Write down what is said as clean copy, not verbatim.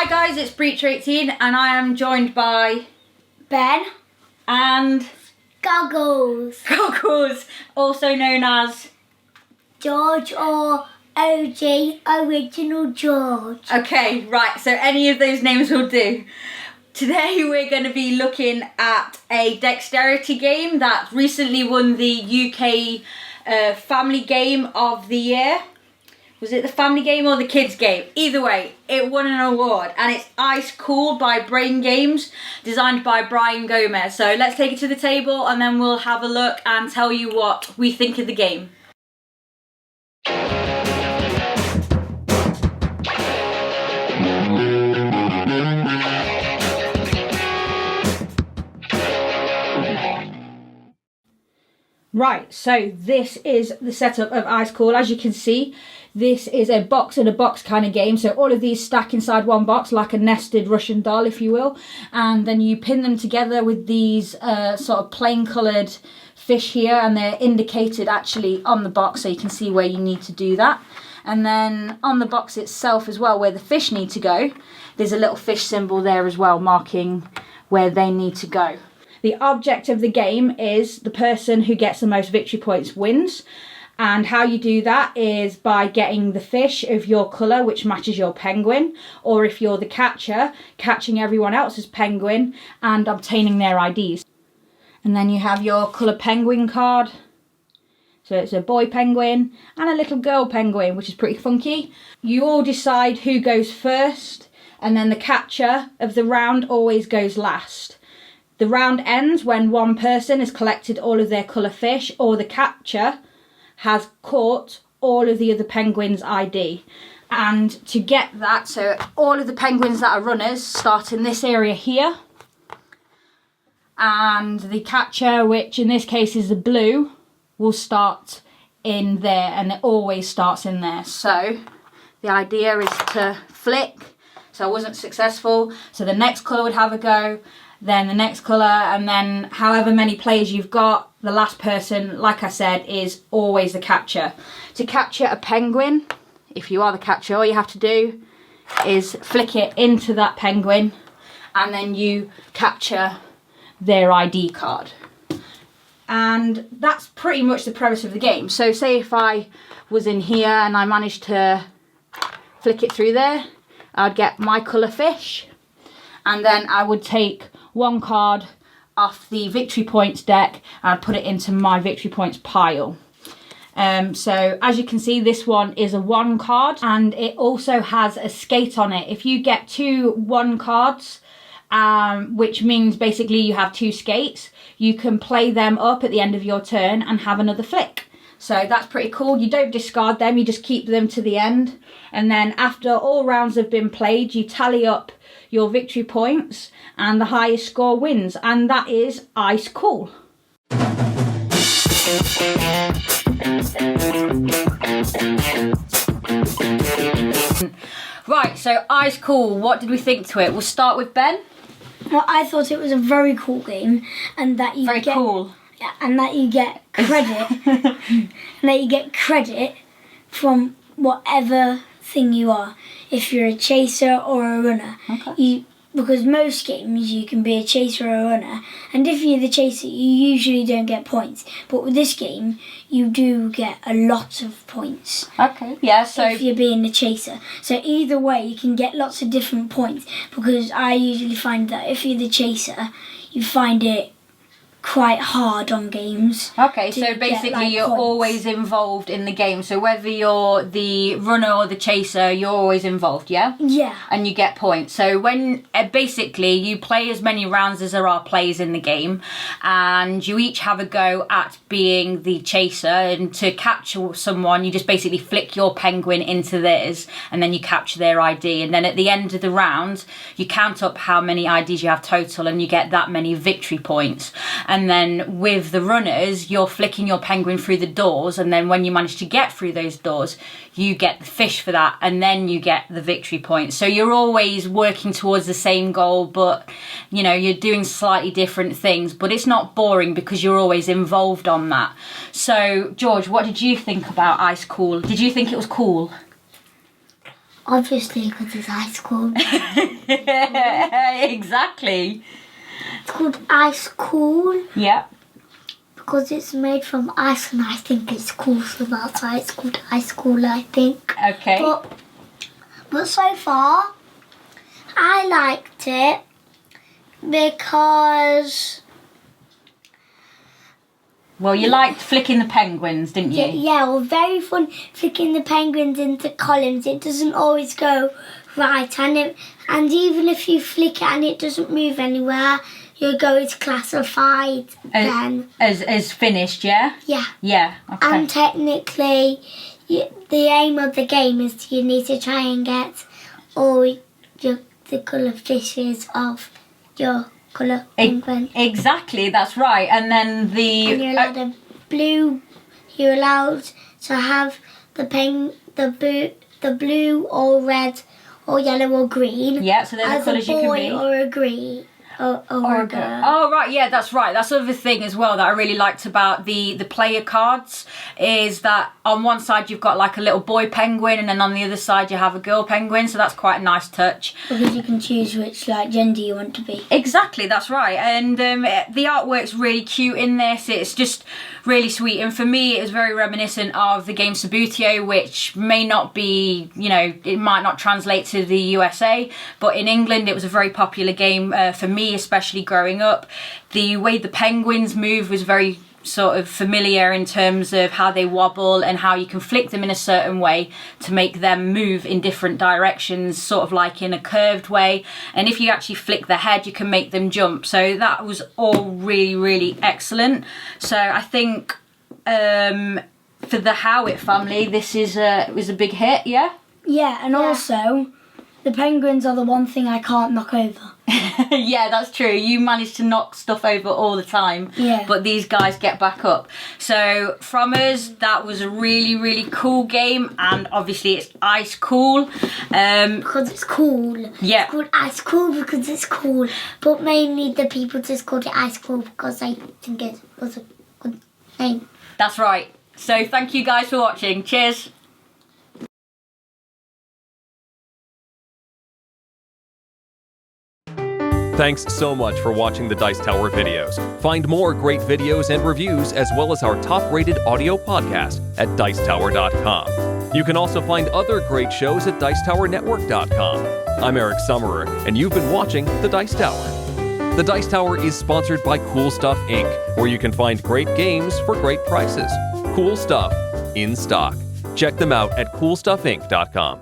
Hi guys, it's Breacher18 and I am joined by Ben and Goggles, also known as George or OG, Original George. Okay, right, so any of those names will do. Today we're going to be looking at a dexterity game that recently won the UK Family Game of the Year. Was it the family game or the kids game? Either way, it won an award, and it's Ice Cool by Brain Games, designed by Brian Gomez. So let's take it to the table and then we'll have a look and tell you what we think of the game. Right, so this is the setup of Ice Cool. As you can see, this is a box in a box kind of game. So all of these stack inside one box like a nested Russian doll, if you will. And then you pin them together with these sort of plain coloured fish here, and they're indicated actually on the box so you can see where you need to do that. And then on the box itself as well, where the fish need to go, there's a little fish symbol there as well, marking where they need to go. The object of the game is the person who gets the most victory points wins. And how you do that is by getting the fish of your colour, which matches your penguin, or if you're the catcher, catching everyone else's penguin and obtaining their IDs. And then you have your colour penguin card. So it's a boy penguin and a little girl penguin, which is pretty funky. You all decide who goes first, and then the catcher of the round always goes last. The round ends when one person has collected all of their colour fish, or the catcher has caught all of the other penguins' ID. And to get that, so all of the penguins that are runners start in this area here. And the catcher, which in this case is the blue, will start in there, and it always starts in there. So the idea is to flick. So I wasn't successful, so the next colour would have a go, then the next colour, and then however many players you've got, the last person, like I said, is always the catcher. To capture a penguin, if you are the catcher, all you have to do is flick it into that penguin, and then you capture their ID card. And that's pretty much the premise of the game. So say if I was in here and I managed to flick it through there, I'd get my colour fish, and then I would take one card off the victory points deck and I'd put it into my victory points pile. So as you can see, this one is a 1 card, and it also has a skate on it. If you get 2 1 cards, which means basically you have 2 skates, you can play them up at the end of your turn and have another flick. So that's pretty cool. You don't discard them, you just keep them to the end. And then after all rounds have been played, you tally up your victory points and the highest score wins. And that is Ice Cool. Right, so Ice Cool, what did we think to it? We'll start with Ben. Well, I thought it was a very cool game, and that you Very cool. Yeah, and that you get credit, and that you get credit from whatever thing you are. If you're a chaser or a runner, Okay. Because most games you can be a chaser or a runner, and if you're the chaser, you usually don't get points. But with this game, you do get a lot of points. Okay, yeah, so If you're being the chaser. So either way, you can get lots of different points, because I usually find that if you're the chaser, you find it quite hard on games. Okay, to so get, basically like, you're points. always involved in the game. So whether you're the runner or the chaser, you're always involved, yeah? Yeah. And you get points. So when basically you play as many rounds as there are players in the game, and you each have a go at being the chaser, and to catch someone you just basically flick your penguin into theirs and then you capture their ID, and then at the end of the round you count up how many IDs you have total and you get that many victory points. And then with the runners, you're flicking your penguin through the doors, and then when you manage to get through those doors, you get the fish for that, and then you get the victory points. So you're always working towards the same goal, but you know, you're doing slightly different things, but it's not boring because you're always involved on that. So George, what did you think about Ice Cool? Did you think it was cool? Obviously, because it's ice cold. Exactly. It's called ice cool Yeah. because it's made from ice, and I think it's cool, so that's why it's called ice cool, I think. Okay. But so far, I liked it because... Well, you liked flicking the penguins, didn't you? Yeah, well, very fun flicking the penguins into columns. It doesn't always go right, and even if you flick it and it doesn't move anywhere, your go is classified then. As finished, yeah? Yeah. Yeah, okay. And technically, the aim of the game is you need to try and get all the colour fishes of your colour penguin. Exactly, that's right. And then And you're allowed you're allowed to have the blue or red or yellow or green. Yeah, so they're the colours you can be. As a boy or a green. Or a girl. Oh, right, yeah, that's right. That's another thing as well that I really liked about the player cards is that on one side you've got like a little boy penguin and then on the other side you have a girl penguin, so that's quite a nice touch. Because you can choose which gender you want to be. Exactly, that's right. And the artwork's really cute in this. It's just really sweet. And for me, it was very reminiscent of the game Subutio, which may not be, it might not translate to the USA, but in England it was a very popular game for me, especially growing up. The way the penguins move was very sort of familiar in terms of how they wobble and how you can flick them in a certain way to make them move in different directions, sort of like in a curved way. And if you actually flick the head, you can make them jump. So that was all really, really excellent. So I think for the Howitt family, this was a big hit, yeah? Yeah, and also the penguins are the one thing I can't knock over. Yeah, that's true. You manage to knock stuff over all the time. Yeah. But these guys get back up. So from us, that was a really, really cool game. And obviously it's ice cool. Because it's cool. Yeah. It's called ice cool because it's cool. But mainly the people just called it ice cool because they think it was a good name. That's right. So thank you guys for watching. Cheers. Thanks so much for watching the Dice Tower videos. Find more great videos and reviews as well as our top-rated audio podcast at Dicetower.com. You can also find other great shows at DicetowerNetwork.com. I'm Eric Summerer, and you've been watching The Dice Tower. The Dice Tower is sponsored by Cool Stuff Inc., where you can find great games for great prices. Cool stuff in stock. Check them out at CoolStuffInc.com.